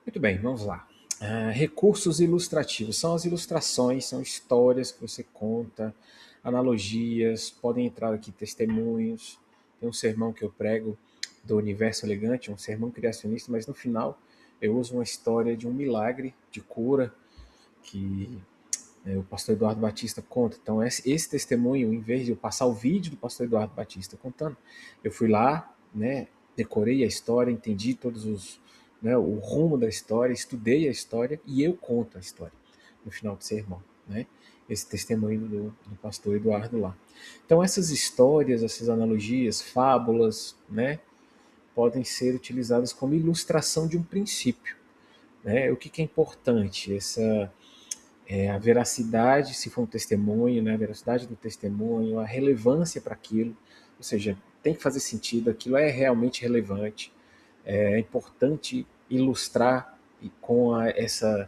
Muito bem, vamos lá. Recursos ilustrativos são as ilustrações, são histórias que você conta, analogias, podem entrar aqui testemunhos. Tem um sermão que eu prego do Universo Elegante, um sermão criacionista, mas no final eu uso uma história de um milagre de cura que o pastor Eduardo Batista conta. Então, esse testemunho, em vez de eu passar o vídeo do pastor Eduardo Batista contando, eu fui lá, né, decorei a história, entendi todos os, né, o rumo da história, estudei a história e eu conto a história no final do sermão, né? Esse testemunho do pastor Eduardo lá. Então, essas histórias, essas analogias, fábulas, né, podem ser utilizadas como ilustração de um princípio, né? O que, que é importante? A veracidade, se for um testemunho, né, a veracidade do testemunho, a relevância para aquilo, ou seja, tem que fazer sentido, aquilo é realmente relevante, é importante ilustrar e com essa,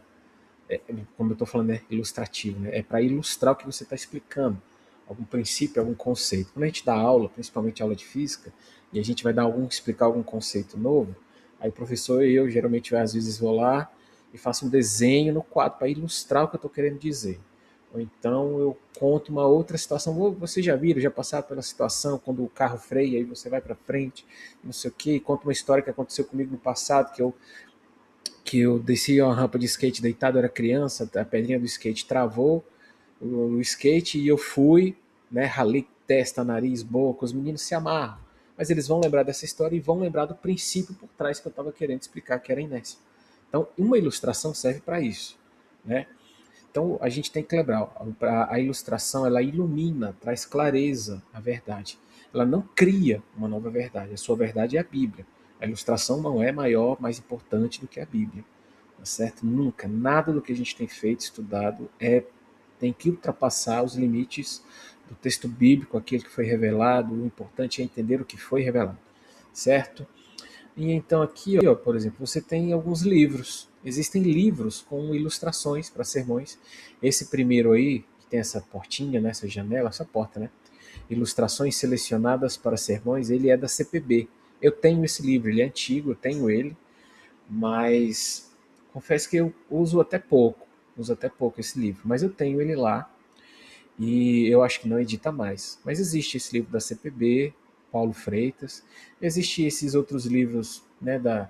como eu estou falando, é ilustrativo, né, é para ilustrar o que você está explicando, algum princípio, algum conceito. Quando a gente dá aula, principalmente aula de física, e a gente vai dar explicar algum conceito novo, aí o professor e eu geralmente às vezes vou lá e faço um desenho no quadro para ilustrar o que eu estou querendo dizer. Ou então eu conto uma outra situação. Você já viram, já passaram pela situação quando o carro freia e você vai para frente, não sei o quê, conta uma história que aconteceu comigo no passado, que eu desci uma rampa de skate deitado, eu era criança, a pedrinha do skate travou o skate e eu fui, né, ralei testa, nariz, boca, os meninos se amarram. Mas eles vão lembrar dessa história e vão lembrar do princípio por trás que eu estava querendo explicar, que era a inércia. Então, uma ilustração serve para isso, né? Então, a gente tem que lembrar, a ilustração, ela ilumina, traz clareza à verdade. Ela não cria uma nova verdade, a sua verdade é a Bíblia. A ilustração não é maior, mais importante do que a Bíblia, tá certo? Nunca, nada do que a gente tem feito, estudado, tem que ultrapassar os limites do texto bíblico, aquele que foi revelado. O importante é entender o que foi revelado, certo? E então aqui, ó, por exemplo, você tem alguns livros. Existem livros com ilustrações para sermões. Esse primeiro aí, que tem essa portinha, né, essa janela, essa porta, né? Ilustrações selecionadas para sermões, ele é da CPB. Eu tenho esse livro, ele é antigo, eu tenho ele, mas confesso que eu uso até pouco esse livro, mas eu tenho ele lá e eu acho que não edita mais. Mas existe esse livro da CPB, Paulo Freitas, existe esses outros livros, né,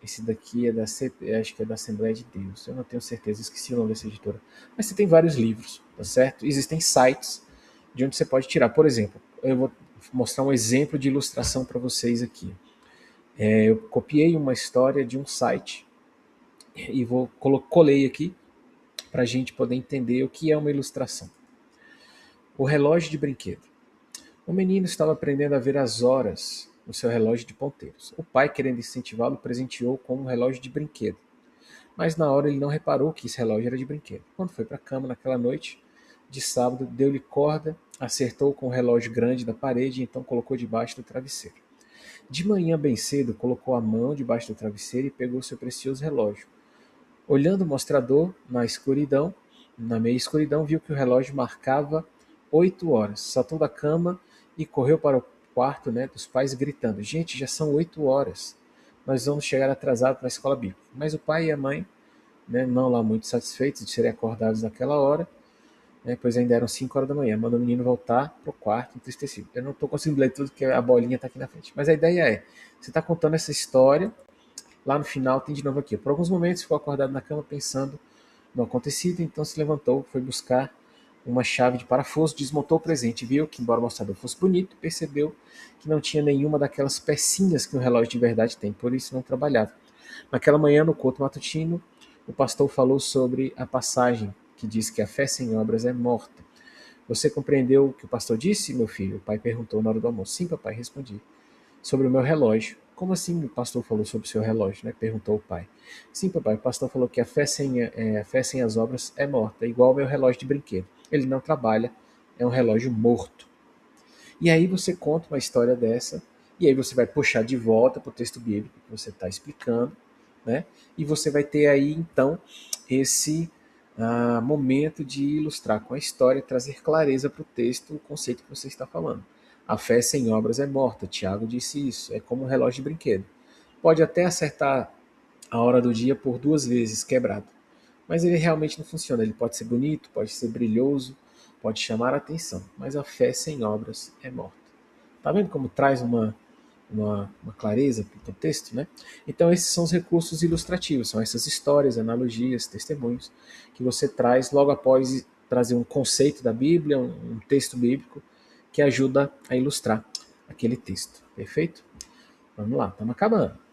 esse daqui é da CP, acho que é da Assembleia de Deus, eu não tenho certeza, esqueci o nome dessa editora, mas você tem vários livros, tá certo? Existem sites de onde você pode tirar, por exemplo, eu vou mostrar um exemplo de ilustração para vocês aqui. Eu copiei uma história de um site e colei aqui para a gente poder entender o que é uma ilustração. O relógio de brinquedo. O menino estava aprendendo a ver as horas no seu relógio de ponteiros. O pai, querendo incentivá-lo, presenteou com um relógio de brinquedo. Mas na hora ele não reparou que esse relógio era de brinquedo. Quando foi para a cama naquela noite de sábado, deu-lhe corda, acertou com o relógio grande da parede e então colocou debaixo do travesseiro. De manhã bem cedo, colocou a mão debaixo do travesseiro e pegou seu precioso relógio. Olhando o mostrador na meia escuridão, viu que o relógio marcava 8 horas. Saltou da cama e correu para o quarto, né, dos pais, gritando: Gente, já são 8 horas. Nós vamos chegar atrasados na escola bíblica. Mas o pai e a mãe, né, não lá muito satisfeitos de serem acordados naquela hora, né, pois ainda eram 5 horas da manhã, mandou o menino voltar para o quarto entristecido. Eu não estou conseguindo ler tudo porque a bolinha está aqui na frente. Mas a ideia é: você está contando essa história. Lá no final tem de novo aqui. Por alguns momentos ficou acordado na cama pensando no acontecido, então se levantou, foi buscar uma chave de parafuso, desmontou o presente, viu que, embora o mostrador fosse bonito, percebeu que não tinha nenhuma daquelas pecinhas que um relógio de verdade tem, por isso não trabalhava. Naquela manhã, no culto matutino, o pastor falou sobre a passagem que diz que a fé sem obras é morta. Você compreendeu o que o pastor disse, meu filho? O pai perguntou na hora do almoço. Sim, papai, respondi sobre o meu relógio. Como assim o pastor falou sobre o seu relógio, né? Perguntou o pai. Sim, papai, o pastor falou que a fé sem as obras é morta, igual ao meu relógio de brinquedo. Ele não trabalha, é um relógio morto. E aí você conta uma história dessa, e aí você vai puxar de volta para o texto bíblico que você está explicando, né? E você vai ter aí, então, esse momento de ilustrar com a história, trazer clareza para o texto, o conceito que você está falando. A fé sem obras é morta. Tiago disse isso. É como um relógio de brinquedo. Pode até acertar a hora do dia por 2 vezes quebrado. Mas ele realmente não funciona. Ele pode ser bonito, pode ser brilhoso, pode chamar a atenção, mas a fé sem obras é morta. Tá vendo como traz uma clareza para o texto, né? Então esses são os recursos ilustrativos, são essas histórias, analogias, testemunhos que você traz logo após trazer um conceito da Bíblia, um texto bíblico que ajuda a ilustrar aquele texto. Perfeito? Vamos lá, estamos acabando.